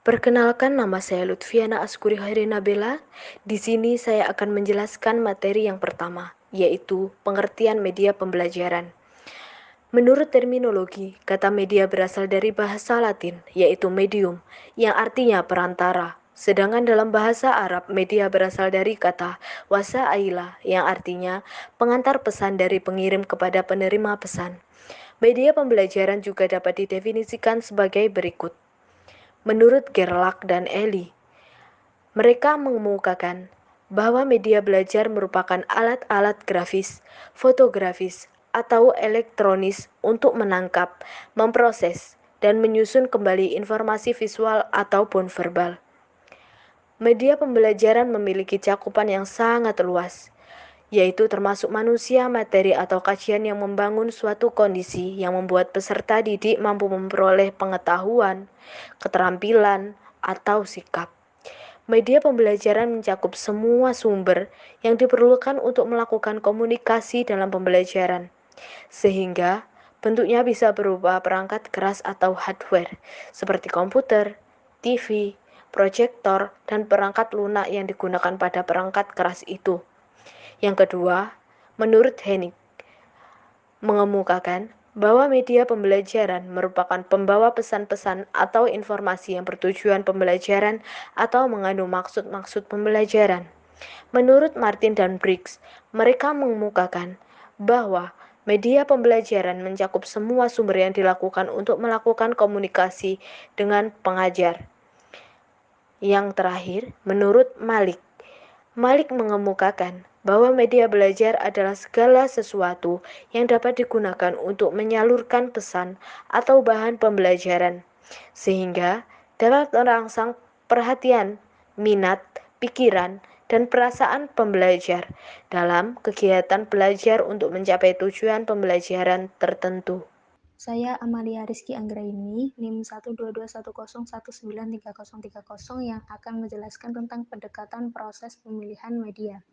Perkenalkan, nama saya Lutfiana Askuri Nabela. Di sini saya akan menjelaskan materi yang pertama, yaitu pengertian media pembelajaran. Menurut terminologi, kata media berasal dari bahasa Latin, yaitu medium, yang artinya perantara. Sedangkan dalam bahasa Arab, media berasal dari kata wasa'ila, yang artinya pengantar pesan dari pengirim kepada penerima pesan. Media pembelajaran juga dapat didefinisikan sebagai berikut. Menurut Gerlach dan Eli, mereka mengemukakan bahwa media belajar merupakan alat-alat grafis, fotografis, atau elektronis untuk menangkap, memproses, dan menyusun kembali informasi visual ataupun verbal. Media pembelajaran memiliki cakupan yang sangat luas, yaitu termasuk manusia, materi, atau kajian yang membangun suatu kondisi yang membuat peserta didik mampu memperoleh pengetahuan, keterampilan, atau sikap. Media pembelajaran mencakup semua sumber yang diperlukan untuk melakukan komunikasi dalam pembelajaran, sehingga bentuknya bisa berupa perangkat keras atau hardware, seperti komputer, TV, proyektor, dan perangkat lunak yang digunakan pada perangkat keras itu. Yang kedua, menurut Hennig, mengemukakan bahwa media pembelajaran merupakan pembawa pesan-pesan atau informasi yang bertujuan pembelajaran atau mengandung maksud-maksud pembelajaran. Menurut Martin dan Briggs, mereka mengemukakan bahwa media pembelajaran mencakup semua sumber yang dilakukan untuk melakukan komunikasi dengan pengajar. Yang terakhir, menurut Malik mengemukakan bahwa media belajar adalah segala sesuatu yang dapat digunakan untuk menyalurkan pesan atau bahan pembelajaran, sehingga dapat merangsang perhatian, minat, pikiran, dan perasaan pembelajar dalam kegiatan belajar untuk mencapai tujuan pembelajaran tertentu. Saya Amalia Rizky Anggraini, NIM 12210193030 yang akan menjelaskan tentang pendekatan proses pemilihan media.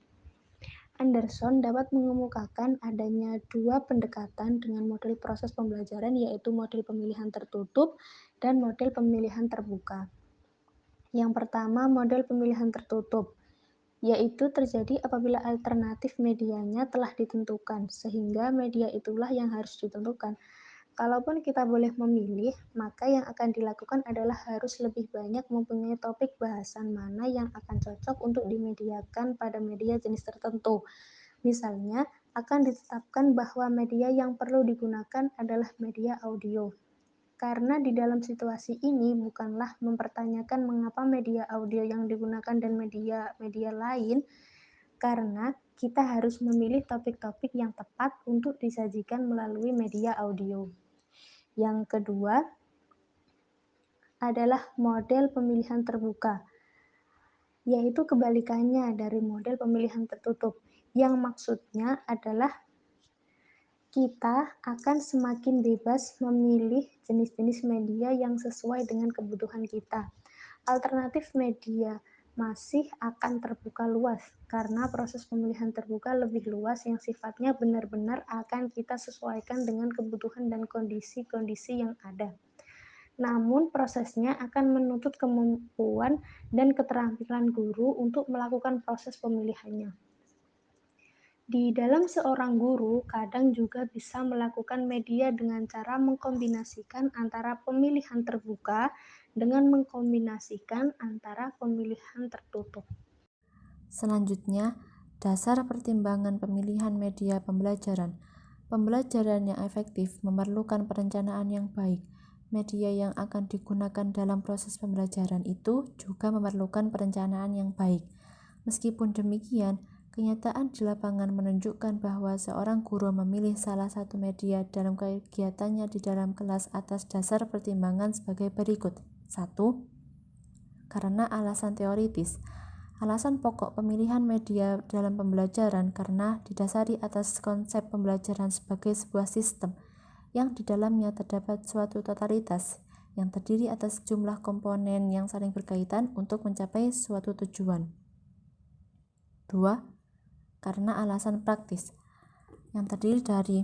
Anderson dapat mengemukakan adanya dua pendekatan dengan model proses pembelajaran, yaitu model pemilihan tertutup dan model pemilihan terbuka. Yang pertama, model pemilihan tertutup, yaitu terjadi apabila alternatif medianya telah ditentukan, sehingga media itulah yang harus ditentukan. Kalaupun kita boleh memilih, maka yang akan dilakukan adalah harus lebih banyak mempunyai topik bahasan mana yang akan cocok untuk dimediakan pada media jenis tertentu. Misalnya, akan ditetapkan bahwa media yang perlu digunakan adalah media audio. Karena di dalam situasi ini bukanlah mempertanyakan mengapa media audio yang digunakan dan media lain, karena kita harus memilih topik-topik yang tepat untuk disajikan melalui media audio. Yang kedua adalah model pemilihan terbuka, yaitu kebalikannya dari model pemilihan tertutup, yang maksudnya adalah kita akan semakin bebas memilih jenis-jenis media yang sesuai dengan kebutuhan kita. Alternatif media masih akan terbuka luas, karena proses pemilihan terbuka lebih luas yang sifatnya benar-benar akan kita sesuaikan dengan kebutuhan dan kondisi-kondisi yang ada. Namun prosesnya akan menuntut kemampuan dan keterampilan guru untuk melakukan proses pemilihannya. Di dalam seorang guru, kadang juga bisa melakukan media dengan cara mengkombinasikan antara pemilihan terbuka dengan mengkombinasikan antara pemilihan tertutup. Selanjutnya, dasar pertimbangan pemilihan media pembelajaran. Pembelajaran yang efektif memerlukan perencanaan yang baik. Media yang akan digunakan dalam proses pembelajaran itu juga memerlukan perencanaan yang baik. Meskipun demikian, kenyataan di lapangan menunjukkan bahwa seorang guru memilih salah satu media dalam kegiatannya di dalam kelas atas dasar pertimbangan sebagai berikut. 1. Karena alasan teoritis. Alasan pokok pemilihan media dalam pembelajaran karena didasari atas konsep pembelajaran sebagai sebuah sistem yang di dalamnya terdapat suatu totalitas yang terdiri atas jumlah komponen yang saling berkaitan untuk mencapai suatu tujuan. 2. Karena alasan praktis yang terdiri dari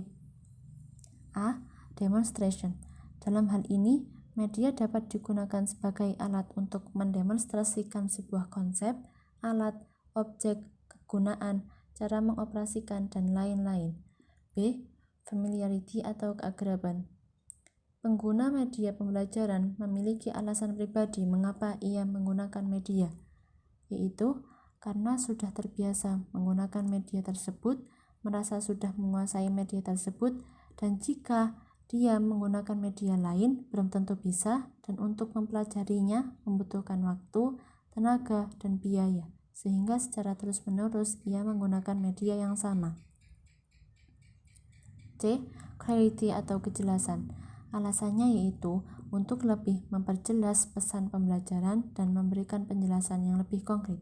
A. Demonstration. Dalam hal ini, Media dapat digunakan sebagai alat untuk mendemonstrasikan sebuah konsep, alat, objek, kegunaan, cara mengoperasikan, dan lain-lain. B. Familiarity atau keakraban. Pengguna media pembelajaran memiliki alasan pribadi mengapa ia menggunakan media, yaitu karena sudah terbiasa menggunakan media tersebut, merasa sudah menguasai media tersebut, dan jika dia menggunakan media lain belum tentu bisa, dan untuk mempelajarinya membutuhkan waktu, tenaga, dan biaya, sehingga secara terus-menerus ia menggunakan media yang sama. C. Clarity atau kejelasan. Alasannya yaitu untuk lebih memperjelas pesan pembelajaran dan memberikan penjelasan yang lebih konkret.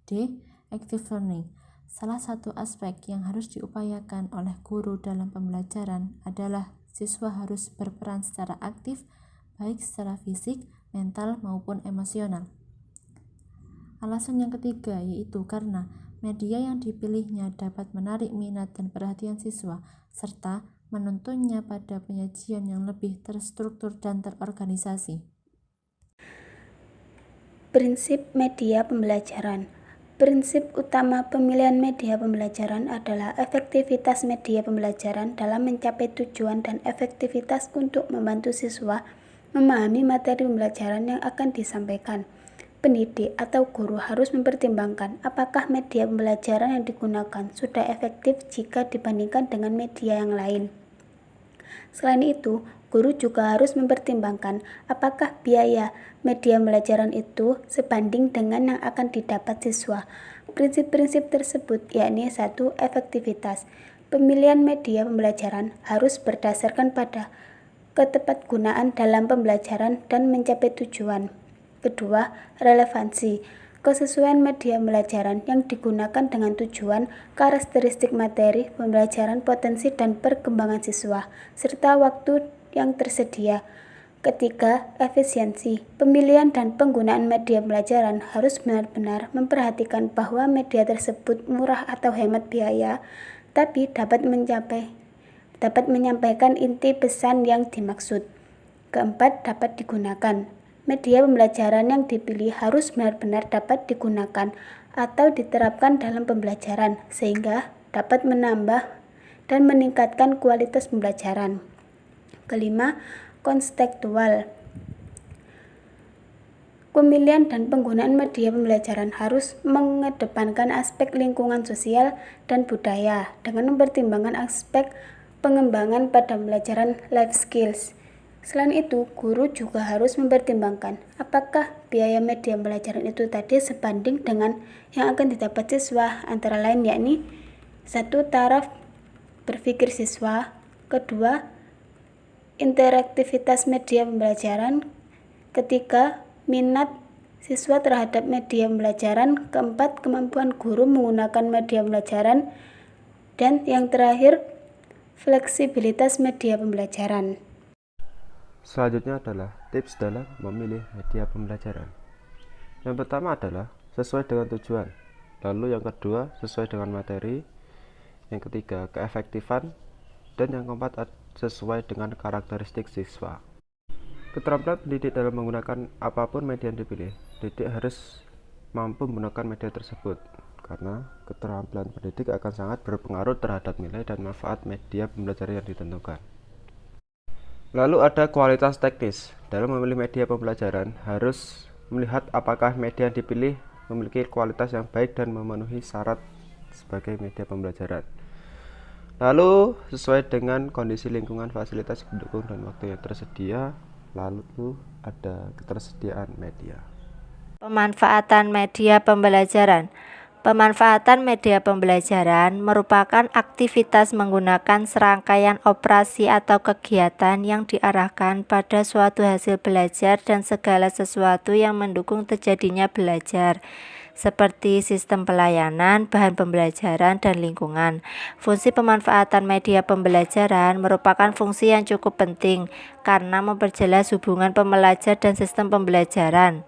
D. Active learning. Salah satu aspek yang harus diupayakan oleh guru dalam pembelajaran adalah siswa harus berperan secara aktif, baik secara fisik, mental, maupun emosional. Alasan yang ketiga yaitu karena media yang dipilihnya dapat menarik minat dan perhatian siswa, serta menuntunnya pada penyajian yang lebih terstruktur dan terorganisasi. Prinsip media pembelajaran. Prinsip utama pemilihan media pembelajaran adalah efektivitas media pembelajaran dalam mencapai tujuan dan efektivitas untuk membantu siswa memahami materi pembelajaran yang akan disampaikan. Pendidik atau guru harus mempertimbangkan apakah media pembelajaran yang digunakan sudah efektif jika dibandingkan dengan media yang lain. Selain itu, guru juga harus mempertimbangkan apakah biaya media pembelajaran itu sebanding dengan yang akan didapat siswa. Prinsip-prinsip tersebut yakni 1. Efektivitas. Pemilihan media pembelajaran harus berdasarkan pada ketepatgunaan dalam pembelajaran dan mencapai tujuan. Kedua, relevansi. Kesesuaian media pembelajaran yang digunakan dengan tujuan, karakteristik materi pembelajaran, potensi dan perkembangan siswa, serta waktu yang tersedia. Ketiga, efisiensi. Pemilihan dan penggunaan media pembelajaran harus benar-benar memperhatikan bahwa media tersebut murah atau hemat biaya, tapi dapat menyampaikan inti pesan yang dimaksud. Keempat, dapat digunakan. Media pembelajaran yang dipilih harus benar-benar dapat digunakan atau diterapkan dalam pembelajaran, sehingga dapat menambah dan meningkatkan kualitas pembelajaran. Kelima, kontekstual. Pemilihan dan penggunaan media pembelajaran harus mengedepankan aspek lingkungan sosial dan budaya dengan mempertimbangkan aspek pengembangan pada pembelajaran life skills. Selain itu, guru juga harus mempertimbangkan apakah biaya media pembelajaran itu tadi sebanding dengan yang akan didapat siswa, antara lain yakni 1. Taraf berpikir siswa. Kedua, interaktivitas media pembelajaran. Ketiga, minat siswa terhadap media pembelajaran. Keempat, kemampuan guru menggunakan media pembelajaran. Dan yang terakhir, fleksibilitas media pembelajaran. Selanjutnya adalah tips dalam memilih media pembelajaran. Yang pertama adalah sesuai dengan tujuan. Lalu yang kedua, sesuai dengan materi. Yang ketiga, keefektifan. Dan yang keempat, sesuai dengan karakteristik siswa. Keterampilan pendidik dalam menggunakan apapun media yang dipilih. Pendidik harus mampu menggunakan media tersebut, karena keterampilan pendidik akan sangat berpengaruh terhadap nilai dan manfaat media pembelajaran yang ditentukan. Lalu ada kualitas teknis. Dalam memilih media pembelajaran, harus melihat apakah media yang dipilih memiliki kualitas yang baik dan memenuhi syarat sebagai media pembelajaran. Lalu sesuai dengan kondisi lingkungan, fasilitas pendukung, dan waktu yang tersedia. Lalu ada ketersediaan media. Pemanfaatan media pembelajaran. Pemanfaatan media pembelajaran merupakan aktivitas menggunakan serangkaian operasi atau kegiatan yang diarahkan pada suatu hasil belajar dan segala sesuatu yang mendukung terjadinya belajar, seperti sistem pelayanan, bahan pembelajaran, dan lingkungan. Fungsi pemanfaatan media pembelajaran merupakan fungsi yang cukup penting karena memperjelas hubungan pembelajar dan sistem pembelajaran.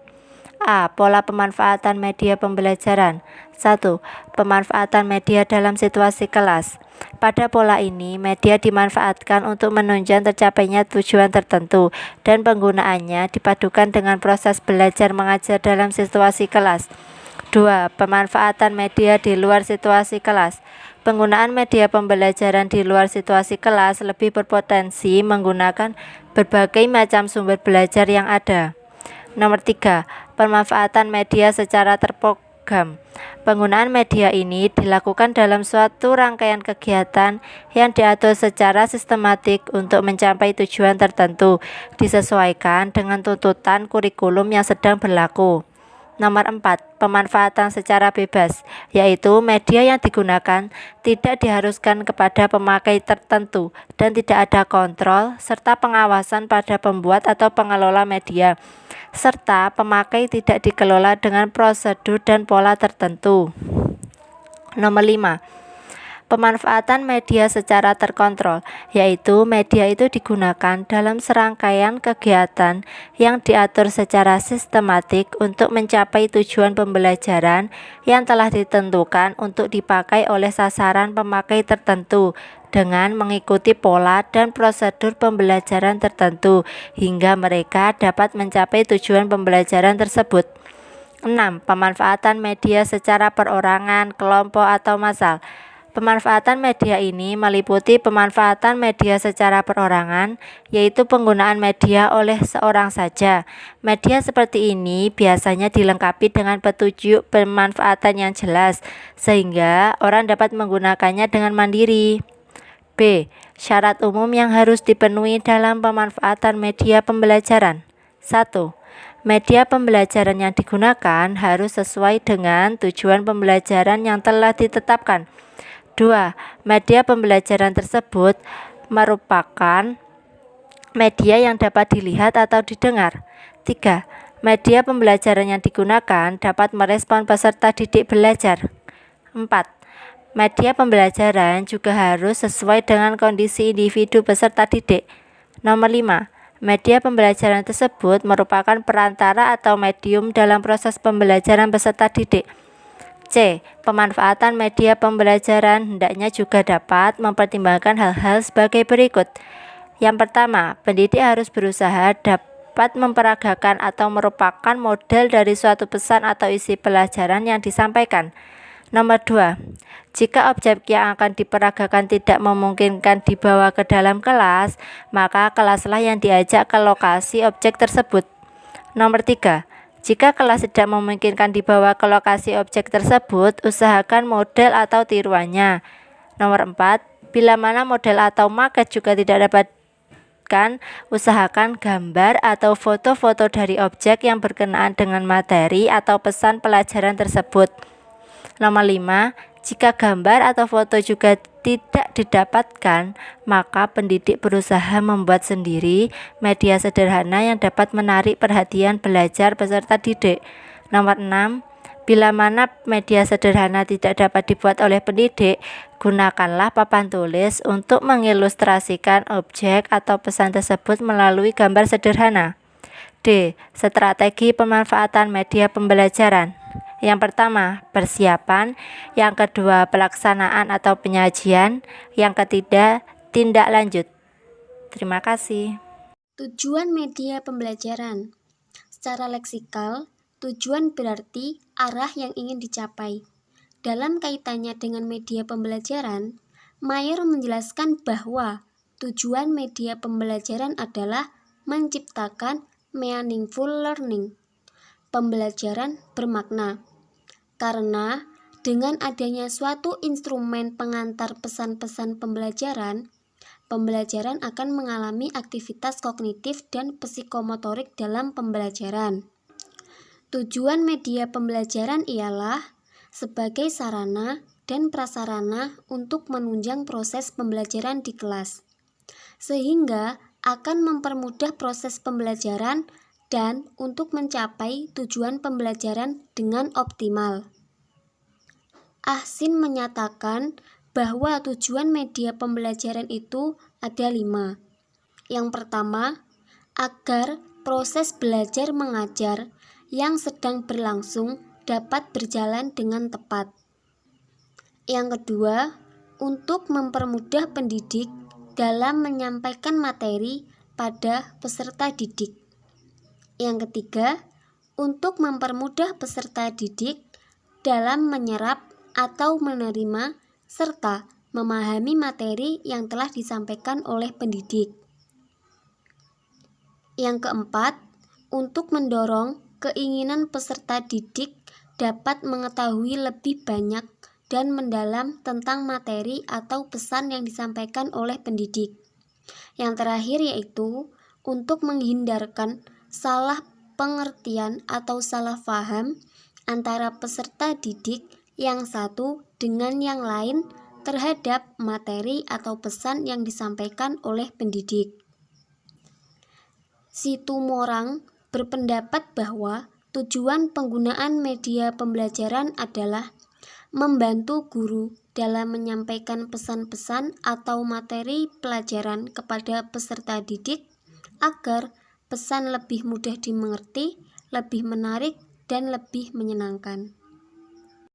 A. Pola pemanfaatan media pembelajaran. 1. Pemanfaatan media dalam situasi kelas. Pada pola ini, media dimanfaatkan untuk menunjang tercapainya tujuan tertentu dan penggunaannya dipadukan dengan proses belajar mengajar dalam situasi kelas. 2. Pemanfaatan media di luar situasi kelas. Penggunaan media pembelajaran di luar situasi kelas lebih berpotensi menggunakan berbagai macam sumber belajar yang ada. Nomor 3. Pemanfaatan media secara terprogram. Penggunaan media ini dilakukan dalam suatu rangkaian kegiatan yang diatur secara sistematik untuk mencapai tujuan tertentu, disesuaikan dengan tuntutan kurikulum yang sedang berlaku. Nomor 4. Pemanfaatan secara bebas, yaitu media yang digunakan tidak diharuskan kepada pemakai tertentu dan tidak ada kontrol serta pengawasan pada pembuat atau pengelola media, serta pemakai tidak dikelola dengan prosedur dan pola tertentu. Nomor 5. Pemanfaatan media secara terkontrol, yaitu media itu digunakan dalam serangkaian kegiatan yang diatur secara sistematik untuk mencapai tujuan pembelajaran yang telah ditentukan untuk dipakai oleh sasaran pemakai tertentu dengan mengikuti pola dan prosedur pembelajaran tertentu hingga mereka dapat mencapai tujuan pembelajaran tersebut. 6. Pemanfaatan media secara perorangan, kelompok, atau massal. Pemanfaatan media ini meliputi pemanfaatan media secara perorangan, yaitu penggunaan media oleh seorang saja. Media seperti ini biasanya dilengkapi dengan petunjuk pemanfaatan yang jelas, sehingga orang dapat menggunakannya dengan mandiri. B. Syarat umum yang harus dipenuhi dalam pemanfaatan media pembelajaran. 1. Media pembelajaran yang digunakan harus sesuai dengan tujuan pembelajaran yang telah ditetapkan. 2. Media pembelajaran tersebut merupakan media yang dapat dilihat atau didengar. 3. Media pembelajaran yang digunakan dapat merespon peserta didik belajar. 4. Media pembelajaran juga harus sesuai dengan kondisi individu peserta didik. Nomor 5. Media pembelajaran tersebut merupakan perantara atau medium dalam proses pembelajaran peserta didik. C. Pemanfaatan media pembelajaran hendaknya juga dapat mempertimbangkan hal-hal sebagai berikut. Yang pertama, pendidik harus berusaha dapat memperagakan atau merupakan model dari suatu pesan atau isi pelajaran yang disampaikan. Nomor 2. Jika objek yang akan diperagakan tidak memungkinkan dibawa ke dalam kelas, maka kelaslah yang diajak ke lokasi objek tersebut. Nomor 3. Jika kelas tidak memungkinkan dibawa ke lokasi objek tersebut, usahakan model atau tiruannya. Nomor 4. Bila mana model atau maket juga tidak dapatkan, usahakan gambar atau foto-foto dari objek yang berkenaan dengan materi atau pesan pelajaran tersebut. Nomor 5. Jika gambar atau foto juga tidak didapatkan, maka pendidik berusaha membuat sendiri media sederhana yang dapat menarik perhatian belajar peserta didik. Nomor 6. Bila mana media sederhana tidak dapat dibuat oleh pendidik, gunakanlah papan tulis untuk mengilustrasikan objek atau pesan tersebut melalui gambar sederhana. D. Strategi pemanfaatan media pembelajaran. Yang pertama, persiapan. Yang kedua, pelaksanaan atau penyajian. Yang ketiga, tindak lanjut. Terima kasih. Tujuan media pembelajaran. Secara leksikal, tujuan berarti arah yang ingin dicapai. Dalam kaitannya dengan media pembelajaran, Mayer menjelaskan bahwa tujuan media pembelajaran adalah menciptakan meaningful learning, pembelajaran bermakna. Karena dengan adanya suatu instrumen pengantar pesan-pesan pembelajaran, pembelajaran akan mengalami aktivitas kognitif dan psikomotorik dalam pembelajaran. Tujuan media pembelajaran ialah sebagai sarana dan prasarana untuk menunjang proses pembelajaran di kelas, sehingga akan mempermudah proses pembelajaran dan untuk mencapai tujuan pembelajaran dengan optimal. Ahsin menyatakan bahwa tujuan media pembelajaran itu ada 5. Yang pertama, agar proses belajar mengajar yang sedang berlangsung dapat berjalan dengan tepat. Yang kedua, untuk mempermudah pendidik dalam menyampaikan materi pada peserta didik. Yang ketiga, untuk mempermudah peserta didik dalam menyerap atau menerima serta memahami materi yang telah disampaikan oleh pendidik. Yang keempat, untuk mendorong keinginan peserta didik dapat mengetahui lebih banyak dan mendalam tentang materi atau pesan yang disampaikan oleh pendidik. Yang terakhir yaitu untuk menghindarkan salah pengertian atau salah paham antara peserta didik yang satu dengan yang lain terhadap materi atau pesan yang disampaikan oleh pendidik. Situmorang berpendapat bahwa tujuan penggunaan media pembelajaran adalah membantu guru dalam menyampaikan pesan-pesan atau materi pelajaran kepada peserta didik agar pesan lebih mudah dimengerti, lebih menarik, dan lebih menyenangkan.